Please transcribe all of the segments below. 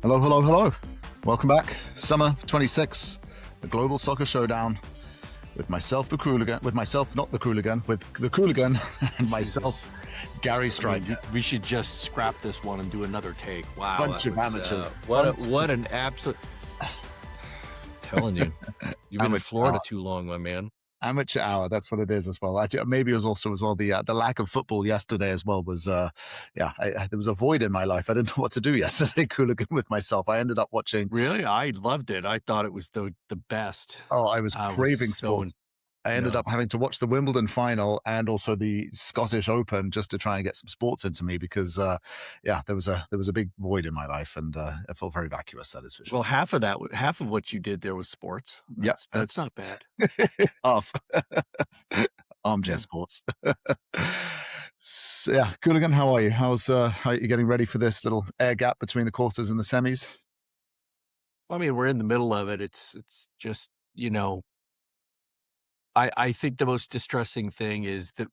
Hello, hello, hello. Welcome back. Summer 26, the Global Soccer Showdown with myself, the Qooligan, with myself, not the Qooligan, with the Qooligan and myself, Gary Striker. We should just scrap this one and do another take. Wow. Bunch of amateurs. What an absolute... telling you. You've been in Florida too long, my man. Amateur hour, that's what it is as well. Maybe it was also as well the lack of football yesterday as well was there was a void in my life. I didn't know what to do yesterday, Qooligan, with myself. I ended up watching. Really, I loved it. I thought it was the best. Oh, I was craving sports. I ended up having to watch the Wimbledon final and also the Scottish Open just to try and get some sports into me because there was a big void in my life and I felt very vacuous. That is for sure. Well, half of what you did there was sports. That's not bad. Half armchair sports. So, yeah, Qooligan, how are you? How are you getting ready for this little air gap between the quarters and the semis? I mean, we're in the middle of it. It's just, I think the most distressing thing is that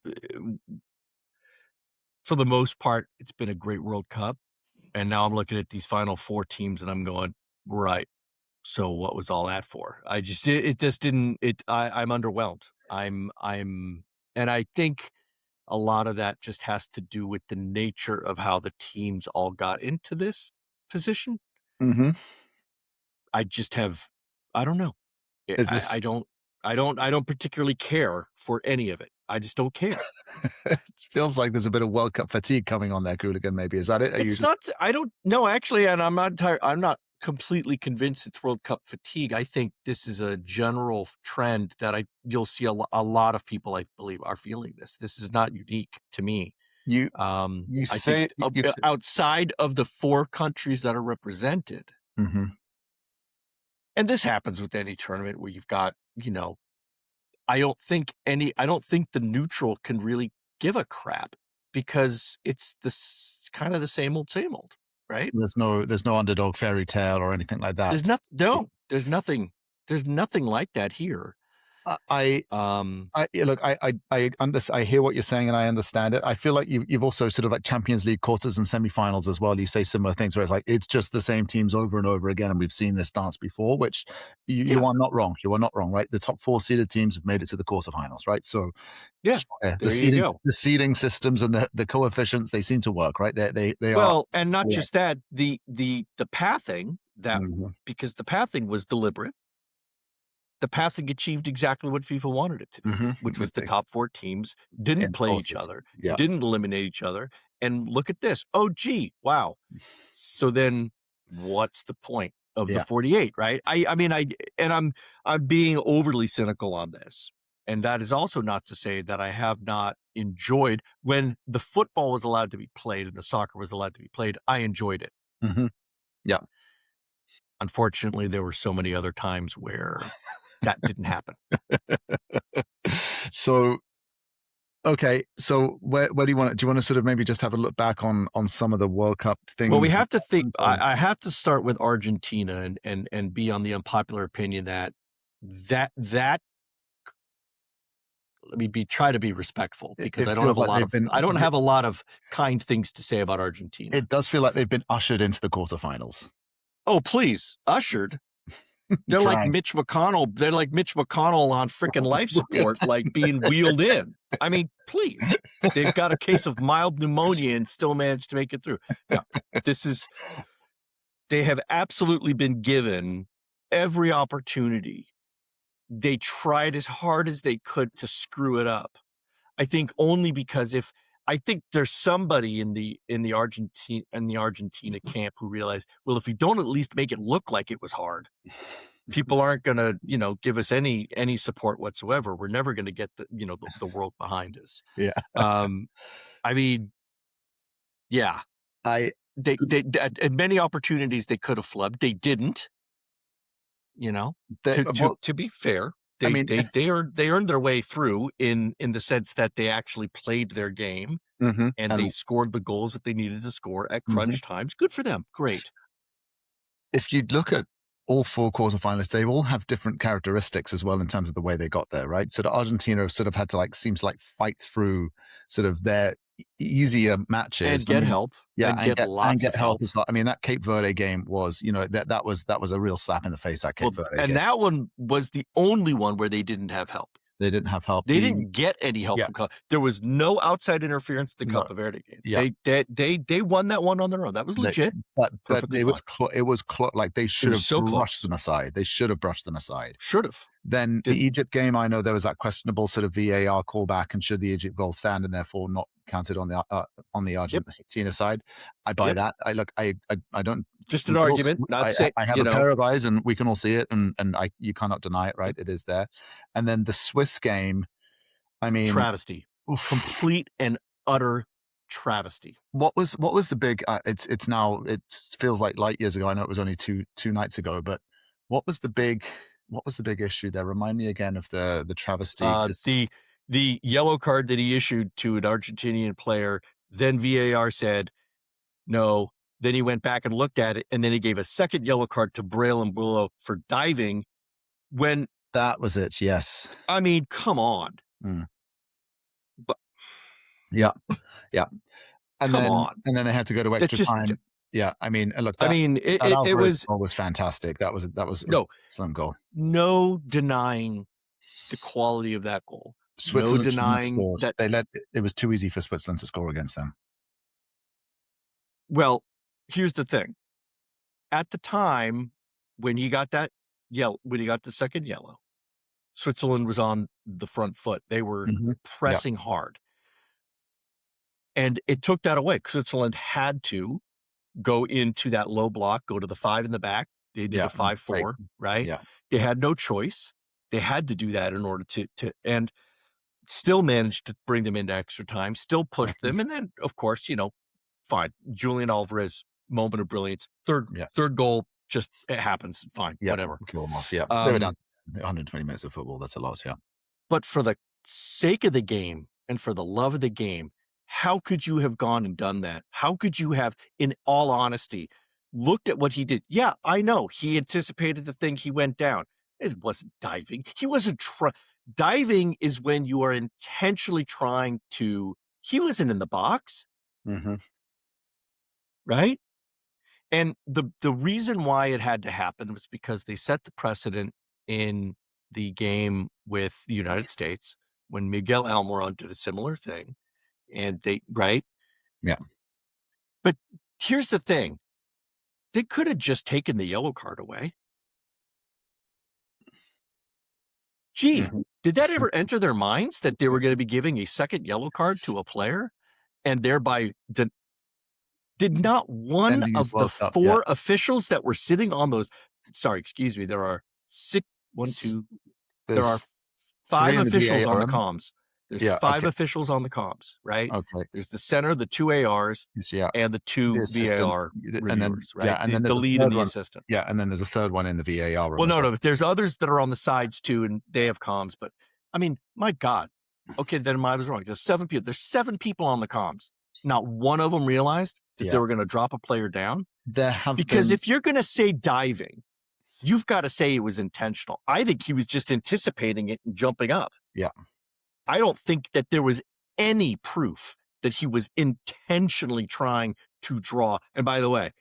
for the most part, it's been a great World Cup. And now I'm looking at these final four teams and I'm going, right. So what was all that for? I'm underwhelmed. And I think a lot of that just has to do with the nature of how the teams all got into this position. Mm-hmm. I don't know. I don't particularly care for any of it. I just don't care. It feels like there's a bit of World Cup fatigue coming on there, Qooligan. Maybe is that it? I don't know actually, and I'm not completely convinced it's World Cup fatigue. I think this is a general trend that you'll see a lot of people, I believe, are feeling this. This is not unique to me. Outside of the four countries that are represented. Mm-hmm. And this happens with any tournament where you've got, I don't think the neutral can really give a crap because it's this kind of the same old, right? There's no underdog fairy tale or anything like that. There's nothing like that here. I hear what you're saying and I understand it. I feel like you've also sort of like Champions League quarters and semifinals as well. You say similar things where it's like it's just the same teams over and over again, and we've seen this dance before. Which you are not wrong. You are not wrong, right? The top four seeded teams have made it to the quarterfinals, right? So the seeding systems and the coefficients, they seem to work, right? They are and not just that, the pathing that because the pathing was deliberate. The pathing achieved exactly what FIFA wanted it to do, which was the top four teams didn't play each other, didn't eliminate each other. And look at this. Oh, gee, wow. So then what's the point of the 48, right? I'm being overly cynical on this. And that is also not to say that I have not enjoyed when the football was allowed to be played and the soccer was allowed to be played. I enjoyed it. Mm-hmm. Yeah. Unfortunately, there were so many other times where that didn't happen. So, okay. So where do you want to sort of maybe just have a look back on some of the World Cup things? Well, we have to think, I have to start with Argentina and be on the unpopular opinion that let me try to be respectful because I don't have a lot of kind things to say about Argentina. It does feel like they've been ushered into the quarterfinals. Oh, please. Ushered. They're like Mitch McConnell. They're like Mitch McConnell on frickin' life support, like being wheeled in. I mean, please. They've got a case of mild pneumonia and still managed to make it through. No, they have absolutely been given every opportunity. They tried as hard as they could to screw it up. I think only because I think there's somebody in the Argentina camp who realized, well, if we don't at least make it look like it was hard, people aren't going to, give us any support whatsoever. We're never going to get the world behind us. Yeah. They at many opportunities they could have flubbed. They didn't. To be fair. They earned their way through in the sense that they actually played their game and they scored the goals that they needed to score at crunch times. Good for them. Great. If you look at all four quarterfinalists, they all have different characteristics as well in terms of the way they got there, right? So the Argentina have sort of had to seems like fight through sort of their easier matches. And get help. Yeah, and get lots of help as well. I mean, that Cape Verde game was, that was a real slap in the face. That Cape Verde game. And that one was the only one where they didn't have help. They didn't have help. They didn't get any help from there was no outside interference in the Cape Verde game. Yeah. They won that one on their own. That was legit. But Perfectly fine. it was like they should have so brushed close. them aside. They should have brushed them aside. Should have. Then the Egypt game, I know there was that questionable sort of VAR callback, and should the Egypt goal stand and therefore not counted on the Argentina side. I buy that. I don't just an argument. Not say, I have a pair of eyes, and we can all see it, and you cannot deny it, right? It is there. And then the Swiss game, I mean, travesty, complete and utter travesty. What was the big? It feels like light years ago. I know it was only two nights ago, but what was the big issue there? Remind me again of the travesty. The yellow card that he issued to an Argentinian player. Then VAR said no. Then he went back and looked at it, and then he gave a second yellow card to Braille and Bulo for diving. When that was it, yes. I mean, come on. But yeah. And come then they had to go to extra time. Yeah, I mean, look. It was fantastic. That was no excellent goal. No denying the quality of that goal. Switzerland no denying that it was too easy for Switzerland to score against them. Well, here's the thing. At the time when he got that when he got the second yellow, Switzerland was on the front foot. They were pressing hard. And it took that away. Switzerland had to go into that low block, go to the 5 in the back. They did a 5-4, right? Yeah. They had no choice. They had to do that in order to and still managed to bring them into extra time, still pushed them. And then, of course, fine. Julian Alvarez, moment of brilliance. Third goal, just it happens. Fine, whatever. Kill them off. Yeah, they were down 120 minutes of football. That's a loss. Yeah. But for the sake of the game and for the love of the game, how could you have gone and done that? How could you have, in all honesty, looked at what he did? Yeah, I know he anticipated the thing. He went down. It wasn't diving. He wasn't diving is when you are intentionally trying to. He wasn't in the box, right? And the reason why it had to happen was because they set the precedent in the game with the United States when Miguel Almiron did a similar thing. And yeah. But here's the thing. They could have just taken the yellow card away. Gee, did that ever enter their minds that they were going to be giving a second yellow card to a player and thereby did not one of the 4 officials that were sitting on those, there are 5 officials on the comms. There's 5 officials on the comms, right? Okay. There's the center, the 2 ARs, and the 2 VAR reviewers, right? And then the lead and the assistant. Yeah, and then there's a third one in the VAR room. Well, no, but there's others that are on the sides too, and they have comms. But I mean, my God. Okay, then I was wrong. There's 7 people. There's 7 people on the comms. Not one of them realized that they were going to drop a player down. Because if you're going to say diving, you've got to say it was intentional. I think he was just anticipating it and jumping up. Yeah. I don't think that there was any proof that he was intentionally trying to draw. And by the way,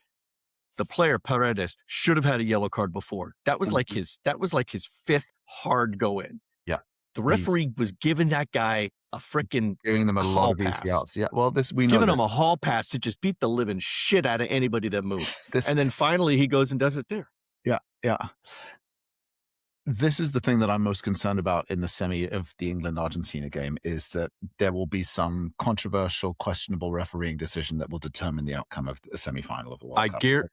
the player Paredes should have had a yellow card before. That was like his 5th hard go in. Yeah. The referee was giving that guy a freaking giving them a lot of easy outs. Yeah. Well, giving him a hall pass to just beat the living shit out of anybody that moved. And then finally he goes and does it there. Yeah. Yeah. This is the thing that I'm most concerned about in the semi of the England-Argentina game, is that there will be some controversial, questionable refereeing decision that will determine the outcome of the semifinal of the World Cup.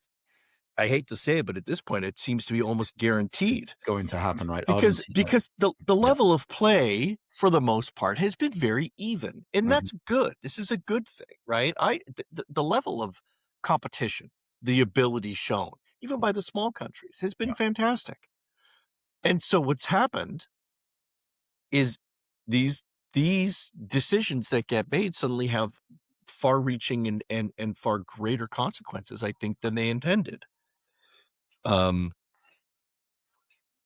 I hate to say it, but at this point, it seems to be almost guaranteed. It's going to happen, right? Because the level of play, for the most part, has been very even. And that's good. This is a good thing, right? The level of competition, the ability shown, even by the small countries, has been fantastic. And so what's happened is these decisions that get made suddenly have far-reaching and far greater consequences, I think, than they intended. And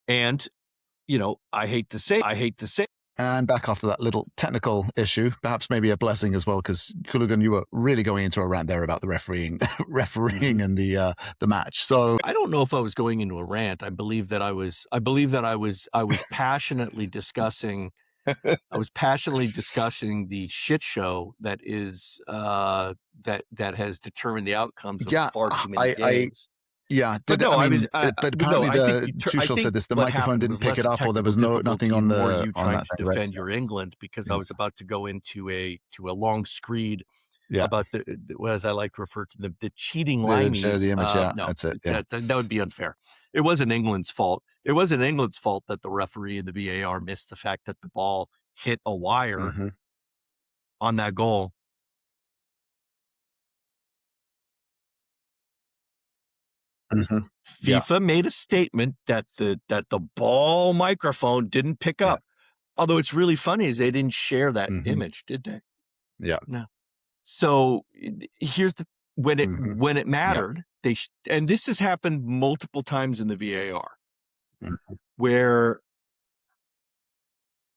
I hate to say And back after that little technical issue, perhaps maybe a blessing as well, because Hooligan, you were really going into a rant there about the refereeing and the match. So I don't know if I was going into a rant. I believe that I was passionately discussing. I was passionately discussing the shit show that is that has determined the outcomes of far too many games. But apparently Tuchel said this. The microphone didn't pick it up, or there was nothing on the you trying to defend your England, because I was about to go into a long screed about the as I like to refer to the cheating limeys. Share the image, no, that's it. That would be unfair. It wasn't England's fault. It wasn't England's fault that the referee and the VAR missed the fact that the ball hit a wire on that goal. FIFA made a statement that the ball microphone didn't pick up. Although it's really funny is they didn't share that image, did they? Yeah. No. So here's when it mattered, and this has happened multiple times in the VAR, where,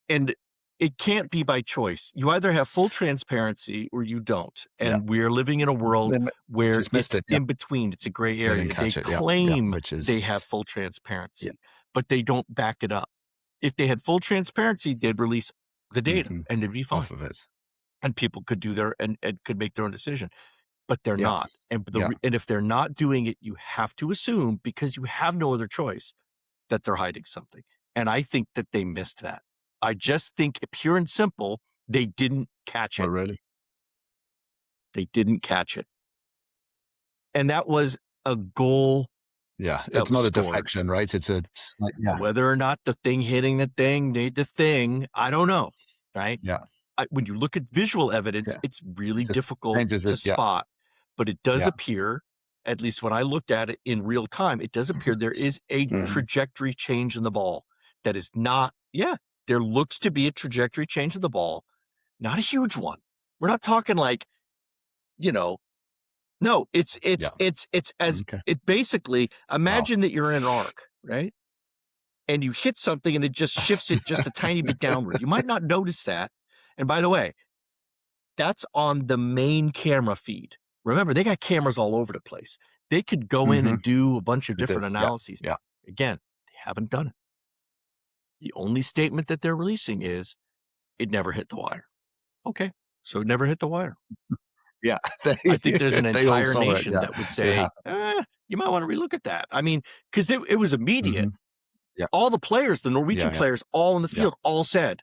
and it can't be by choice. You either have full transparency or you don't. And we're living in a world where it's in between. It's a gray area. They claim they have full transparency, but they don't back it up. If they had full transparency, they'd release the data and it'd be fine. Off of it. And people could do and could make their own decision. But they're not. And if they're not doing it, you have to assume, because you have no other choice, that they're hiding something. And I think that they missed that. I just think, pure and simple, they didn't catch it. Oh, really? They didn't catch it. And that was a goal. Yeah, it's not a deflection, right? It's a whether or not the thing hitting the thing made the thing, I don't know, right? Yeah. When you look at visual evidence, it's really difficult to spot. But it does appear, at least when I looked at it in real time, it does appear there is a trajectory change in the ball that is not, there looks to be a trajectory change in the ball, not a huge one. We're not talking like, no, it's it basically, imagine that you're in an arc, right? And you hit something and it just shifts it just a tiny bit downward. You might not notice that. And by the way, that's on the main camera feed. Remember, they got cameras all over the place. They could go in and do a bunch of different analyses. Yeah. Again, they haven't done it. The only statement that they're releasing is it never hit the wire. Okay, so it never hit the wire. Yeah. I think there's an entire nation that would say, you might want to relook at that. I mean, because it was immediate. All the players, the Norwegian players, all in the field, all said,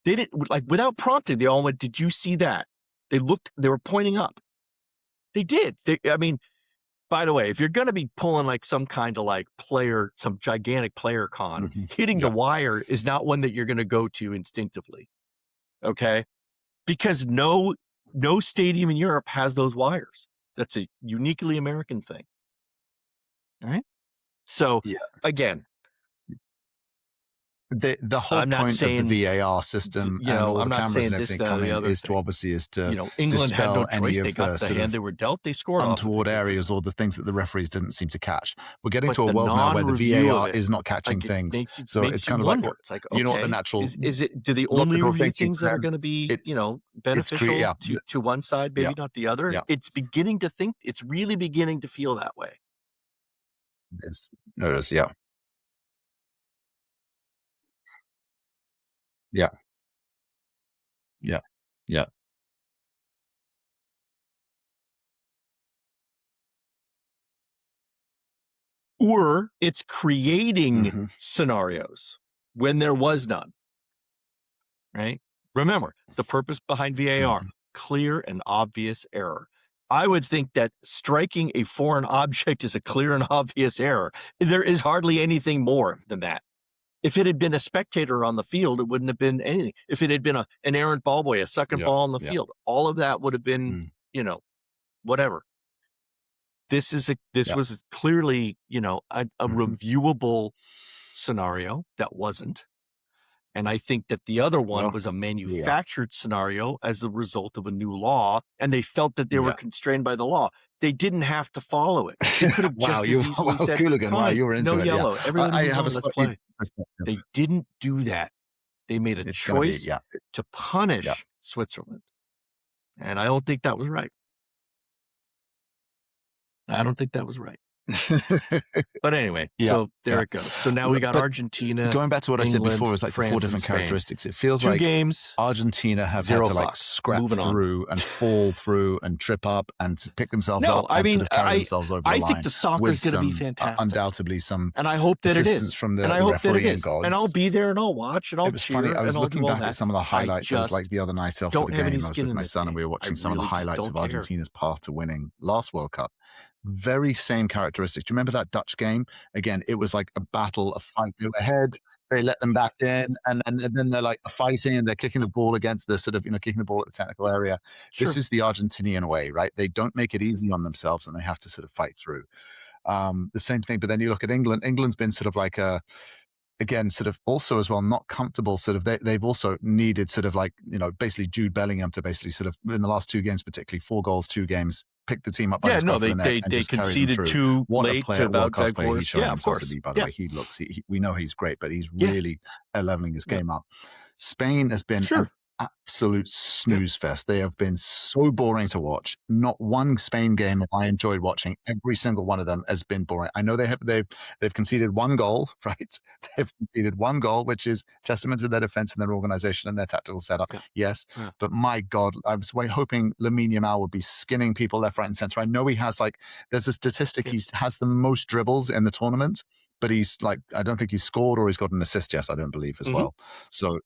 they didn't, like, without prompting, they all went, did you see that? They looked, they were pointing up. They did. I mean, by the way, if you're going to be pulling like some kind of like some gigantic player con, hitting the wire is not one that you're going to go to instinctively. Okay. Because no stadium in Europe has those wires. That's a uniquely American thing. All right. So again, the whole point of the VAR system, and all the cameras and everything coming is to England had no any choice. of They got the hand they were dealt. They scored untoward areas or the things that the referees didn't seem to catch. We're getting to a world now where the VAR is not catching things, so it's kind of like, it's like, you know what the natural is it? Do they only review things that are going to be beneficial to one side, maybe not the other? It's beginning to think. It's really beginning to feel that way. Notice, Yeah. Or it's creating scenarios when there was none. Right? Remember, the purpose behind VAR, clear and obvious error. I would think that striking a foreign object is a clear and obvious error. There is hardly anything more than that. If it had been a spectator on the field, it wouldn't have been anything. If it had been an errant ball boy, a second ball on the field, all of that would have been, whatever. This was clearly, a reviewable scenario that wasn't. And I think that the other one was a manufactured scenario as a result of a new law, and they felt that they were constrained by the law. They didn't have to follow it. They could have just as easily said, Hooligan, fine, you were into no yellow. Everyone I have let's play. They didn't do that. They made a choice to punish Switzerland. And I don't think that was right. I don't think that was right. But anyway, so there it goes. So now we got Argentina. Going back to what England, I said before, it's like France, the 4 different Spain. characteristics. It feels 2 like games, Argentina have had to like scrap through and fall through and trip up and to pick themselves up and sort of carry themselves over the line. I think the soccer's going to be fantastic. Undoubtedly some and I hope that it is. From the and I hope that it is. gods. And I'll be there and I'll watch and I'll cheer. It was funny. I was looking back at some of the highlights. It was like the other night after the game, I was with my son and we were watching some of the highlights of Argentina's path to winning last World Cup. Very same characteristics. Do you remember that Dutch game? Again, it was like a battle, a fight. They were ahead, they let them back in, and then they're like fighting and they're kicking the ball against the sort of, kicking the ball at the technical area. Sure. This is the Argentinian way, right? They don't make it easy on themselves and they have to sort of fight through. The same thing, but then you look at England. England's been sort of like again, sort of also as well, not comfortable. Sort of they've also needed sort of like, basically Jude Bellingham to basically sort of in the last 2 games, particularly 4 goals, 2 games, pick the team up. By they conceded 2 late to about player he's showing of course. To be, by the way, he looks. We know he's great, but he's really leveling his game up. Spain has been an absolute snooze fest. They have been so boring to watch. Not one Spain game have I enjoyed watching. Every single one of them has been boring. I know they've conceded 1 goal, right? They've conceded 1 goal, which is testament to their defense and their organization and their tactical setup. Yes, but my God, I was hoping Lamine Yamal would be skinning people left, right, and center. I know he has there's a statistic. He has the most dribbles in the tournament, but he's I don't think he's scored or he's got an assist. Yes, I don't believe as well. So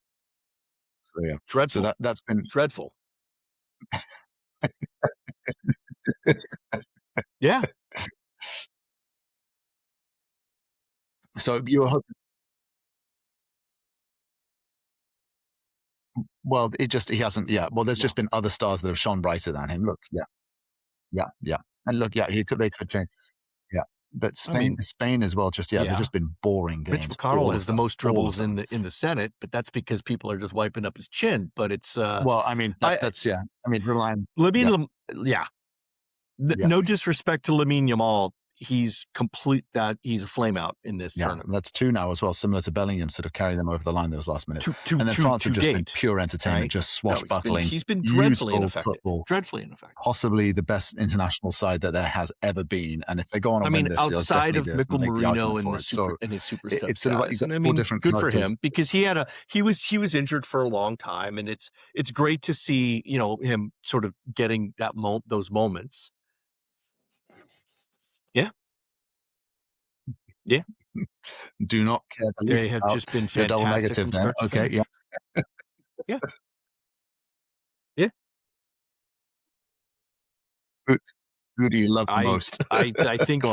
yeah, dreadful. So that's been dreadful. Yeah. So you were hoping. Well, he hasn't. Yeah. Well, there's just been other stars that have shone brighter than him. Look. Yeah. And look. Yeah. They could change. Yeah. But Spain as well. Just they've just been boring games. Mitch McConnell has the most dribbles in the Senate, but that's because people are just wiping up his chin. But it's well, I mean that's I mean relying. No disrespect to Lamine Yamal. He's he's a flame out in this tournament. That's 2 now as well, similar to Bellingham, sort of carrying them over the line those last minutes. And then France have just been pure entertainment, right? Just swashbuckling. He's been dreadfully ineffective. Football, dreadfully ineffective. Possibly the best international side that there has ever been. And if they go on and win this, outside of Mikel Merino and his super it's sort of like you've got 4 different good for him because he was injured for a long time, and it's great to see him sort of getting those moments. Yeah. Do not care. They have just been fantastic. Double negative then. Okay. Yeah. Who do you love the most? I think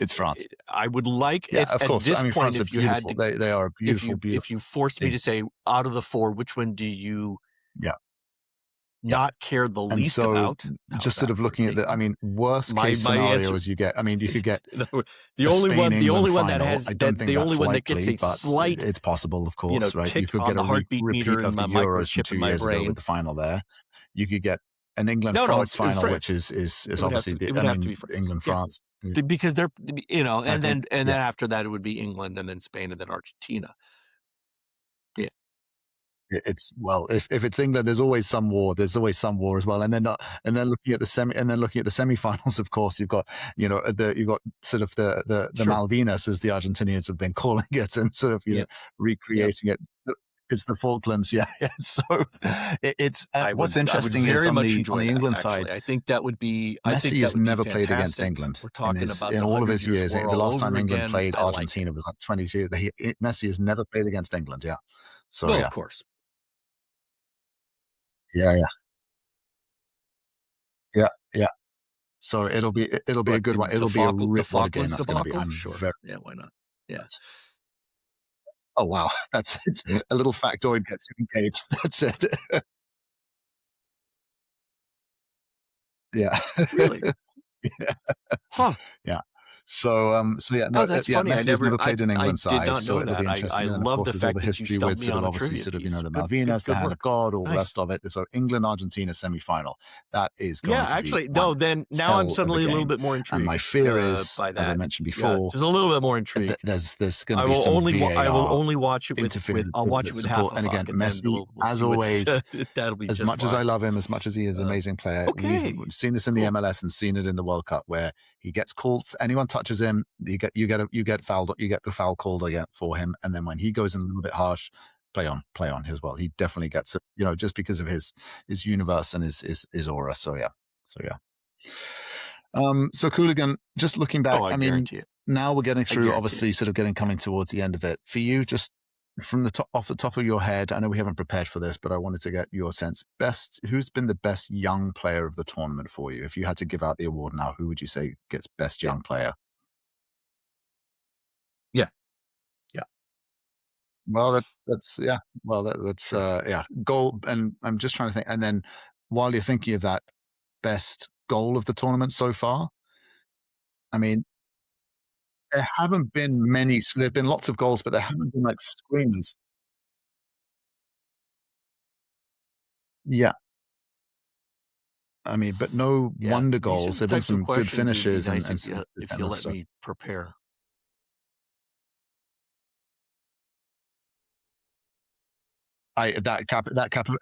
it's France. I would like of course. At this point, if you had to, they are beautiful. If you forced me to say out of the 4, which one do you? Not care the least about. Just sort of looking at worst case scenarios you get. You could get the only one that has. I don't think the only one that gets a slight. It's possible, of course, right? You could get a heartbeat repeat of the Euros from 2 years ago with the final there. You could get an England-France final, which is obviously England-France. Because they're and then after that it would be England and then Spain and then Argentina. It's if it's England, there's always some war. There's always some war as well. And then looking at the semifinals, of course, you've got you've got sort of the Malvinas, as the Argentinians have been calling it, and sort of recreating it. It's the Falklands, So it's what's interesting is on the England side. I think that would be. Messi has never played against England. We're talking about in all of his years. The last time England played Argentina was like 22. Messi has never played against England. Yeah. So of course. Yeah. So it'll be a good one. It'll be a rip what a game that's going to be. I'm sure. Why not? Yes. Oh wow, it's a little factoid gets you engaged. That's it. Yeah. Really? Yeah. Huh. Yeah. So yeah, Oh, no, that's yeah, funny. Messi has never played an I England did side, not so know it'll be that. I interesting. And then, of love course, the there's all fact the that you history with stumped me sort on of a obviously trivia sort of, piece. the Good, Malvinas, the good hand work. of God, all the Nice. rest of it. So England-Argentina semi-final, that is Yeah, going to be actually, one no, then now I'm hell of a suddenly a little game. bit more And my intrigued fear is, by as I that. mentioned Yeah, before, just a little bit more intrigued. there's going to be some I will VAR only watch it with interference I'll watch it with half support. a And again, fuck, and then Messi, we'll as see what's always, that'll be as just much as I fine. love him, as much as he is an amazing player, we've Okay, seen this in the cool. MLS and seen it in the World Cup, where he gets called. Anyone touches him, you get fouled. You get the foul called again for him, and then when he goes in a little bit harsh, play on as well. He definitely gets it, just because of his universe and his aura. So yeah, so yeah. So Qooligan, just looking back, Oh, I I mean, guarantee it. now we're getting I through, guarantee obviously, sort of coming towards the end of it. For you, just from the top, off the top of your head, I know we haven't prepared for this, but I wanted to get your sense. Who's been the best young player of the tournament for you? If you had to give out the award now, who would you say gets best Yeah. young player? Yeah. Yeah. Well, that's yeah. Well, that's Sure. yeah. Goal, and I'm just trying to think. And then while you're thinking of that, best goal of the tournament so far. I mean, there haven't been many. There've been lots of goals, but there haven't been like screamers. Yeah, I mean, but no Yeah. wonder These are goals. the There've been types of some good questions it would be finishes nice and some good if you technical let stuff. me prepare. That cap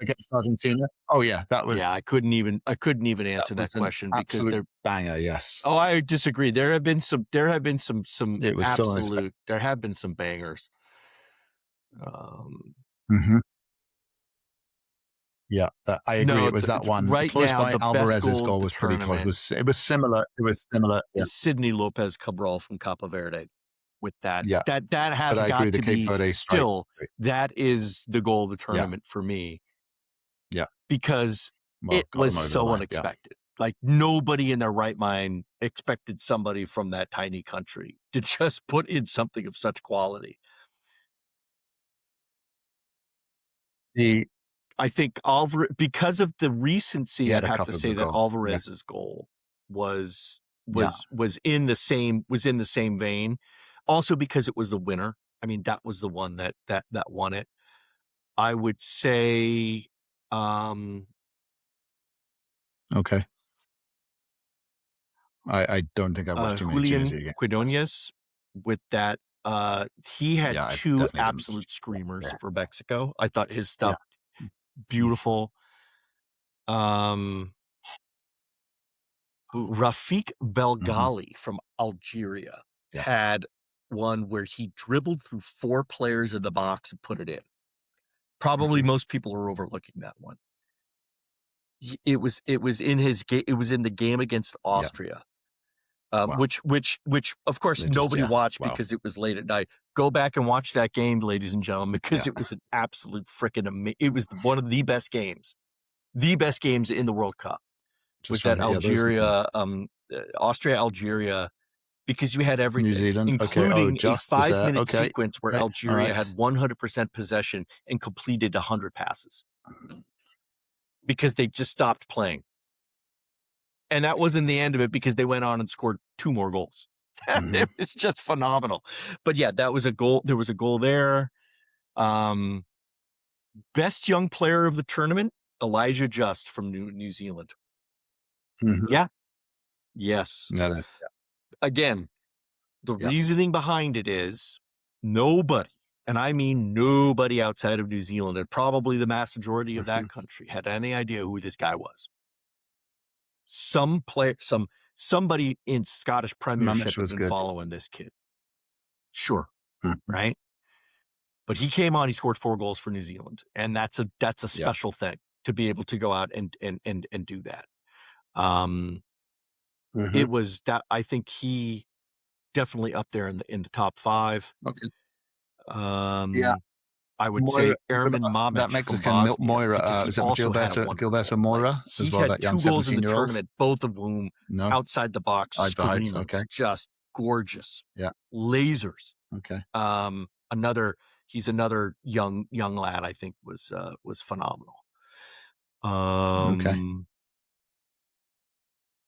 against Argentina. Oh yeah, Yeah, I couldn't even that answer was that an question because absolute there banger. Yes, Oh, I disagree. There have been some it was so unexpected. absolute there have been some bangers. Um Hmm. Yeah, I agree. no, It was that one right close now by. the best Alvarez's goal of goal the was pretty close. tournament It was similar. It was similar. Yeah, is Sidney Lopez Cabral from Capo Verde with that. yeah. That But has I agree. got The to Cape be Verde strike. still that is the goal of the Yeah, tournament for me yeah. because Well, it got was him over the so line. Yeah. unexpected. Like nobody in their right mind expected somebody from that tiny country to just put in something of such quality. The I think because of the He recency, had I'd a have to couple of say good that goals. Yeah, Alvarez's goal was yeah. was in the same vein. Also because it was the winner. I mean, that was the one that won it. I would say Okay. I don't think I watched too many Julian Tunisia games. Quinones with that he had Yeah, I two definitely didn't. absolute screamers Yeah, for Mexico. I thought his yeah. stuff beautiful. Um Rafik Mhm. Belgali from Algeria Yeah. had one where he dribbled through 4 players in the box and put it in. Probably Mhm. most people are overlooking that one. It was in it was in the game against Yeah. Austria, Wow. which of course They just nobody yeah. watched Wow. because it was late at night. Go back and watch that game, ladies and gentlemen, because Yeah. it was an absolute freaking it was one of the best games in the World Cup Just was trying that to yeah, those yeah. Austria, Algeria. Because you had New everything, Zealand. Okay. Oh, including a Just was there. 5-minute Okay. sequence where Okay. All Algeria right. had 100% possession and completed 100 passes because they just stopped playing. And that wasn't the end of it because they went on and scored 2 more goals. Mhm. It was just phenomenal. But yeah, that was a goal. There was a goal there. Um, Best young player of the tournament, Elijah Just from New Zealand. Mhm. Yeah. Yes. That is Again, the yeah. reasoning behind it is nobody, and I mean nobody outside of New Zealand, and probably the mass majority of Mhm. that country, had any idea who this guy was. Somebody in Scottish Premiership Mamish had was been good. following this kid. Sure, Mhm. right? But he came on, he scored 4 goals for New Zealand, and that's a Yeah. special thing to be able to go out and do that. Um, Mhm. it was that I think he definitely up there in the top 5. Okay. Yeah. Um, I would Moira, say Ermin that Mamic from Mexican Bosnia Moira, because he is it also had a wonderful Gilberto goal. Like Moira he as well, had that young 2 goals in the 17-year-old? tournament, both of whom No? outside the box Eyes the heights. Okay. screamers, just gorgeous, Yeah. lasers. Okay. He's another young lad I think was phenomenal. Okay. Um,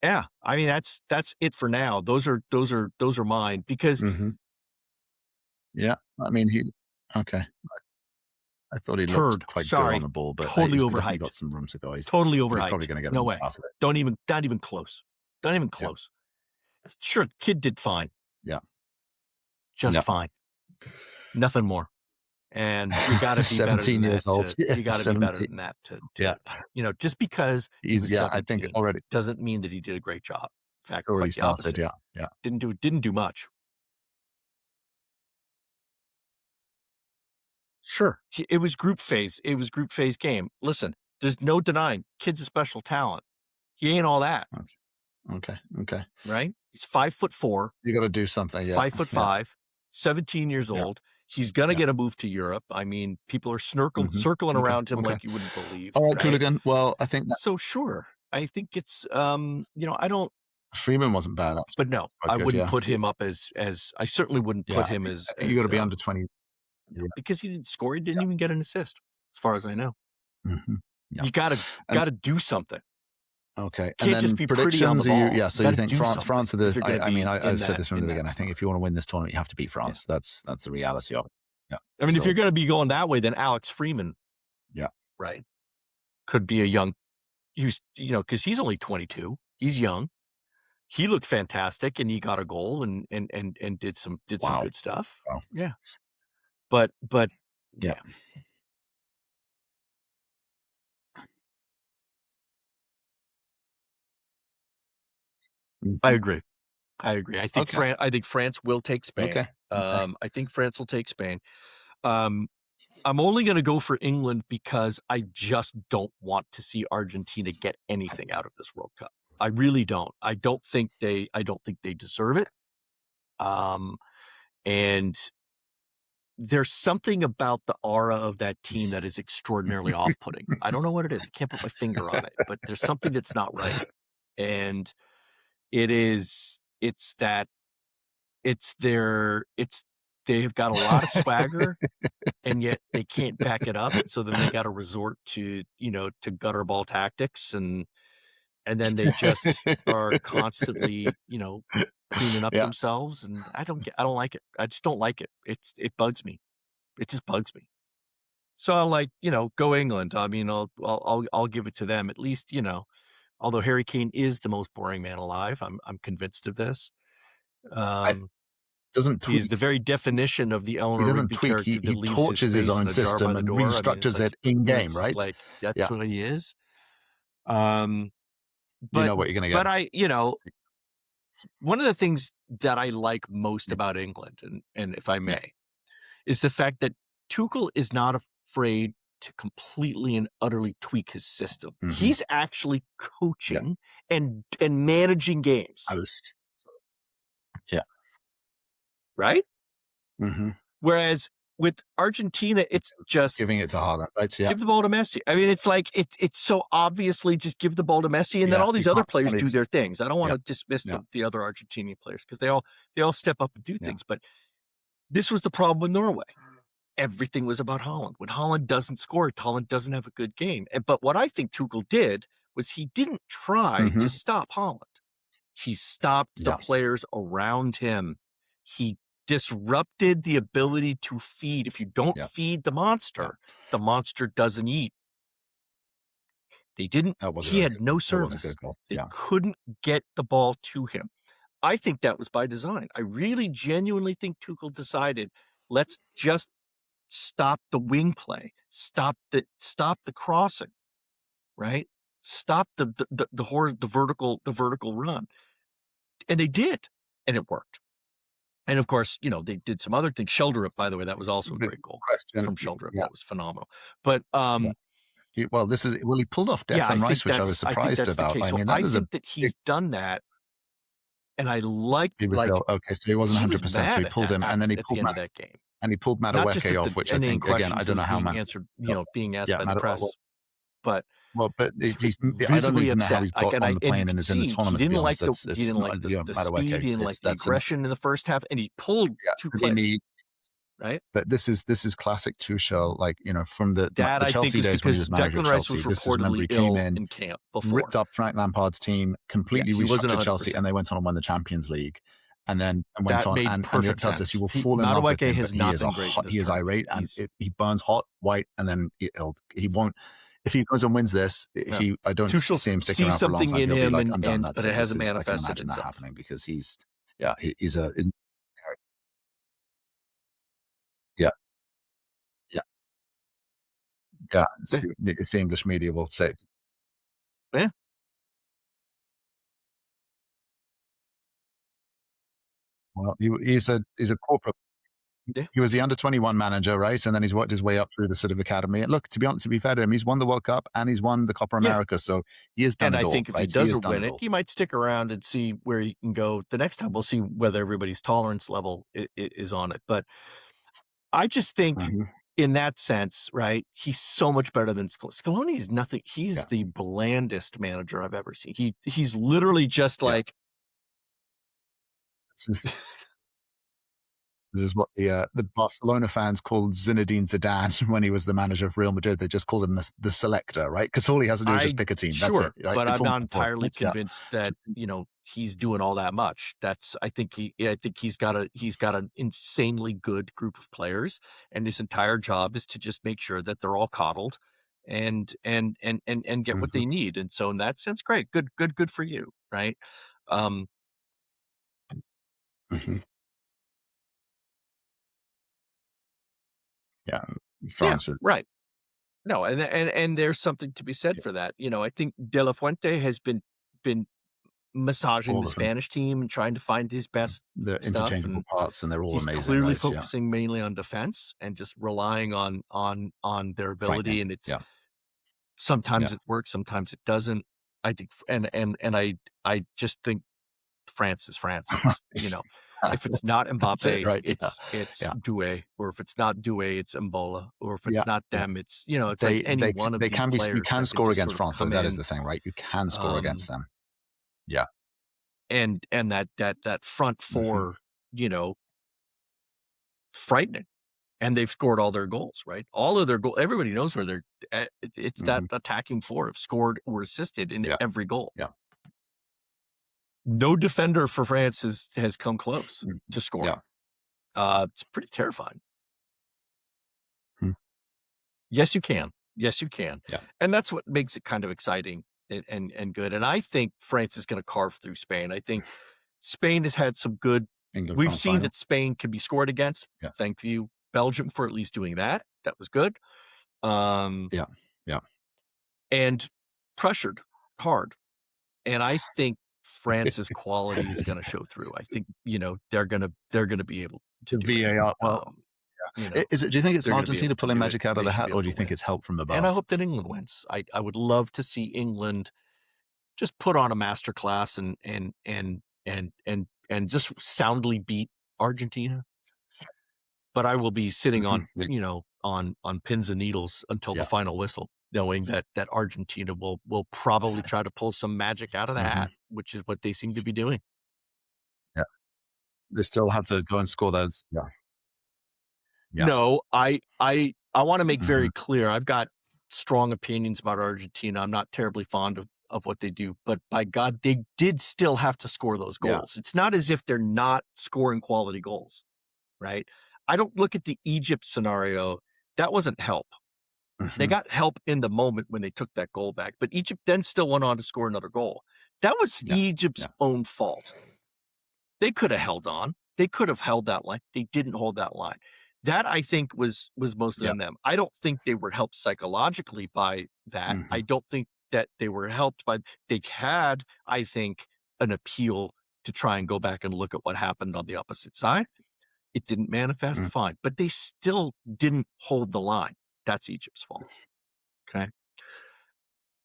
Yeah, I mean that's it for now. Those are mine because. Yeah, I mean okay. I thought he looked quite good on the ball, but totally he's overhyped. definitely got some room to go. Totally overhyped. He's probably going to get no way. Out of it. Not even close. Not even close. Yeah. Sure, the kid did fine. Yeah, just fine. Nothing more. And you got to be 17 years old. You got to be better than that. Just because he's 17, I think already doesn't mean that he did a great job. In fact, already quite the opposite. started. Yeah. Didn't do much. Sure, it was group phase. It was group phase game. Listen, there's no denying kid's a special talent. He ain't all that. Okay. Right? He's 5'4". You got to do something. Yeah. 5'5", 17 years old. He's going to get a move to Europe. I mean, people are circling around him like you wouldn't believe. All right, Hooligan. Well, I think so. Sure, I think it's I don't. Freeman wasn't bad, actually. But no, I wouldn't put him up as I certainly wouldn't put him as you got to be under 20 because he didn't score. He didn't even get an assist, as far as I know. You gotta do something. Okay, can't and then just be pretty on the ball. So you think France are the? I mean, I've said this from the beginning. I think if you want to win this tournament, you have to beat France. That's the reality of it. Yeah. I mean, if you're going to be going that way, then Alex Freeman, right, could be a young. Because he's only 22. He's young. He looked fantastic, and he got a goal and did some good stuff. Wow. Yeah, but yeah. I agree. I think I think France will take Spain. Okay. I think France will take Spain. I'm only going to go for England because I just don't want to see Argentina get anything out of this World Cup. I really don't. I don't think they deserve it. And there's something about the aura of that team that is extraordinarily off-putting. I don't know what it is. I can't put my finger on it, but there's something that's not right. And they've got a lot of swagger and yet they can't back it up. So then they got to resort to gutter ball tactics and then they just are constantly, cleaning up themselves. And I don't like it. I just don't like it. It bugs me. It just bugs me. So I like, go England. I mean, I'll give it to them at least, although Harry Kane is the most boring man alive. I'm convinced of this. He's the very definition of the Eleanor Rigby character. He torches his own system and restructures it in game, right? Like that's what he is. But, you know what you're going to get. But one of the things that I like most about England, and if I may, is the fact that Tuchel is not afraid to completely and utterly tweak his system. He's actually coaching and managing games. Right? Whereas with Argentina, it's just giving it to Haaland, right? Give the ball to Messi. I mean, it's like it's so obviously just give the ball to Messi, and then all these other players do their things. I don't want to dismiss the other Argentinian players because they all step up and do things. But this was the problem with Norway. Everything was about Haaland. When Haaland doesn't score, Haaland doesn't have a good game. But what I think Tuchel did was he didn't try to stop Haaland. He stopped the players around him. He disrupted the ability to feed. If you don't feed the monster doesn't eat. They didn't. He had no service. They couldn't get the ball to him. I think that was by design. I really genuinely think Tuchel decided, let's just stop the wing play, stop the crossing, right? Stop the vertical run. And they did, and it worked. And of course, they did some other things. Sheldrup, by the way, that was also a great goal from Sheldrup. That was phenomenal. But he pulled off Declan Rice, which I was surprised about. I mean, I think that he's done that, and I like. He was ill. Okay, so he wasn't 100%. So he pulled him, and then he pulled out of that game. And he pulled Madueke off, which I think again, I don't know how being answered, being asked by the press, but. Well, but he's I don't even know how he's got on the plane and is in the tournament. He didn't like the speed, he didn't like the aggression in the first half, and he pulled two players. right? But this is classic Tuchel, like, from the I think Chelsea is days when he because was manager Declan of Rice Chelsea. was This is, remember, reportedly he came ill in, in camp before. ripped up Frank Lampard's team, completely he wasn't restructured Chelsea, 100%. and they went on and won the Champions League. And then went That on, made and perfect does this. sense. You will fall in love with Madueke him, has but he not is been great in this he is irate, tournament. and he burns hot, white, and then he won't. If he goes and wins this, I don't Tuchel see him sticking sees around for a long something time. in He'll be him, like, I'm done. but That's it it. hasn't I can manifested imagine that itself. happening because he's yeah, yeah, yeah. If the English media will say, Yeah. well, he's a corporate. Yeah. He was the under-21 manager, right? And then he's worked his way up through the sort of academy. And look, to be fair to him, he's won the World Cup and he's won the Copa Yeah. America. So he has done And it I all, think if he right? He has doesn't done win it it, all. he might stick around and see where he can go the next time. We'll see whether everybody's tolerance level is on it. But I just think in that sense, right, he's so much better than Scaloni is nothing. He's the blandest manager I've ever seen. He's literally just like This is what the Barcelona fans called Zinedine Zidane when he was the manager of Real Madrid. They just called him the selector, right? Because all he has to do is just pick a team. That's it. Right? But It's I'm all not entirely convinced that he's doing all that much. I think he's got an insanely good group of players, and his entire job is to just make sure that they're all coddled and get what they need. And so in that sense, great, good for you, right? Yeah, France is right. No, and there's something to be said for that. I think De La Fuente has been massaging the Spanish team and trying to find his best they're stuff, interchangeable and parts, and they're all he's amazing. clearly Right? focusing mainly on defense and just relying on their ability. And it's sometimes it works, sometimes it doesn't. I think, and I just think France is France. It's, if it's not Mbappe, right? it's Doué, or if it's not Doué, it's Mbola, or if it's not them, it's it's they, like any one of these players. You can score against France, though. That is in, the thing, right? You can score against them. Yeah, and that front four, frightening. And they've scored all their goals, right? All of their goals. Everybody knows where they're. It's that attacking four have scored or assisted in every goal. Yeah. No defender for France has come close to scoring. It's pretty terrifying. Yes, you can. Yes, you can. Yeah. And that's what makes it kind of exciting and good. And I think France is going to carve through Spain. I think Spain has had some good. We've seen that Spain can be scored against. Yeah. Thank you, Belgium, for at least doing that. That was good. Yeah. And pressured hard. And I think France's quality is going to show through. I think they're going to be able to do VAR. it. Well, is it? Do you think it's Argentina pulling magic out of the hat, or do you think it's help from above? And I hope that England wins. I would love to see England just put on a masterclass and just soundly beat Argentina. But I will be sitting on on pins and needles until the final whistle, knowing that Argentina will probably try to pull some magic out of the hat, which is what they seem to be doing. Yeah, they still have to go and score those. Yeah. No, I want to make very clear, I've got strong opinions about Argentina. I'm not terribly fond of what they do, but by God, they did still have to score those goals. Yeah. It's not as if they're not scoring quality goals, right? I don't look at the Egypt scenario. That wasn't help. They got help in the moment when they took that goal back, but Egypt then still went on to score another goal. That was Egypt's own fault. They could have held on. They could have held that line. They didn't hold that line. That, I think, was mostly on them. I don't think they were helped psychologically by that. I don't think that they were helped by. They had, I think, an appeal to try and go back and look at what happened on the opposite side. It didn't manifest, fine. But they still didn't hold the line. That's Egypt's fault. Okay.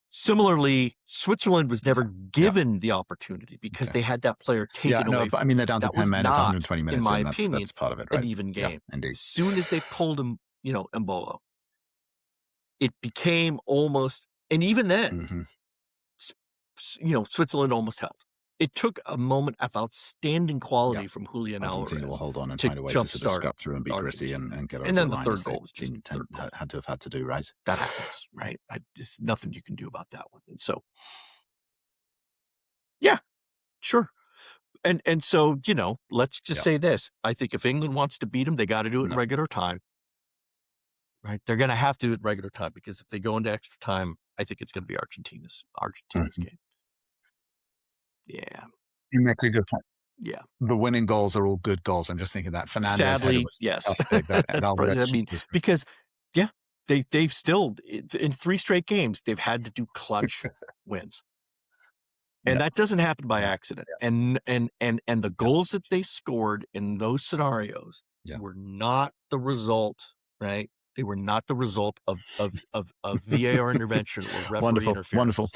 Similarly, Switzerland was never given the opportunity because they had that player taken away. But I mean, they're down to 10 minutes, 120 minutes. In my opinion, that's part of it, right? An even game. Yeah, indeed. As soon as they pulled him, Mbolo, it became almost, and even then, Switzerland almost held. it took a moment of outstanding quality from Hooligan Argentina will hold on and to find a way to sort of jumpstart scrap through and be gritty and get over and then the the line third as they goal was just had to have had to do, right? That happens, right? Just nothing you can do about that one. And so, yeah, sure. And so, you know, let's just say this. I think if England wants to beat them, they got to do it in regular time. Right? They're going to have to do it in regular time, because if they go into extra time, I think it's going to be Argentina's game. Yeah. You make a good point. Yeah. The winning goals are all good goals. I'm just thinking that Fernandes header was fantastic. That I mean, because they've still in 3 straight games they've had to do clutch wins. And that doesn't happen by accident. And the goals that they scored in those scenarios were not the result, right? They were not the result of VAR intervention or referee interference. Wonderful.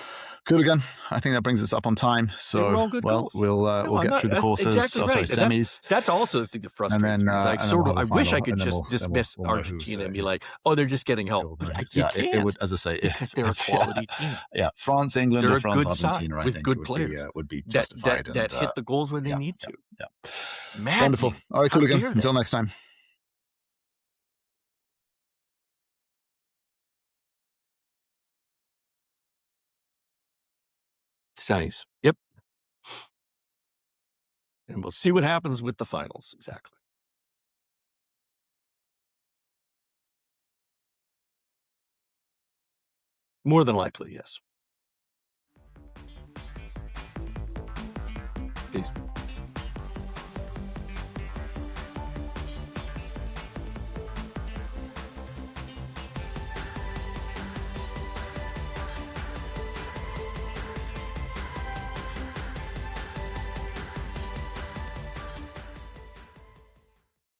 Qooligan, I think that brings us up on time. So, well, we'll get through the quarters. Semis. That's also the thing that frustrates me. I wish I could just dismiss Argentina and be like, oh, they're just getting help. But you can't. It would, as I say, because they're a quality team. Yeah, France, England, they're or France, Argentina, Argentina, I with think good players would be justified. That hit the goals when they need to. Yeah. Wonderful. All right, Qooligan. Until next time. Semis. Yep. And we'll see what happens with the finals. Exactly. More than likely, yes. Peace.